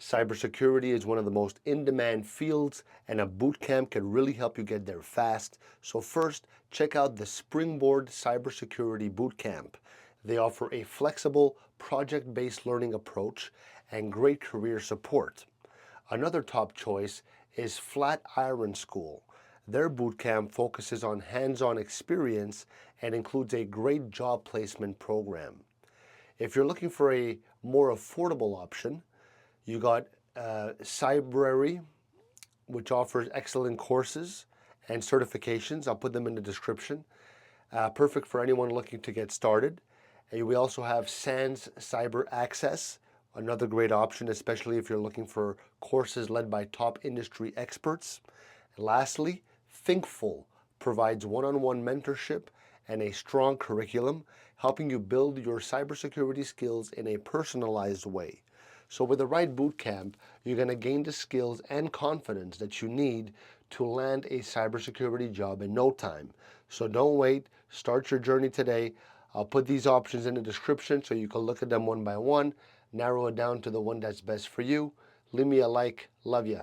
Cybersecurity is one of the most in-demand fields, and a bootcamp can really help you get there fast. So first, check out the Springboard Cybersecurity Bootcamp. They offer a flexible, project-based learning approach and great career support. Another top choice is Flatiron School. Their bootcamp focuses on hands-on experience and includes a great job placement program. If you're looking for a more affordable option, you got Cybrary, which offers excellent courses and certifications. I'll put them in the description. Perfect for anyone looking to get started. And we also have SANS Cyber Access, another great option, especially if you're looking for courses led by top industry experts. And lastly, Thinkful provides one-on-one mentorship and a strong curriculum, helping you build your cybersecurity skills in a personalized way. So with the right bootcamp, you're going to gain the skills and confidence that you need to land a cybersecurity job in no time. So don't wait. Start your journey today. I'll put these options in the description so you can look at them one by one, narrow it down to the one that's best for you. Leave me a like. Love ya.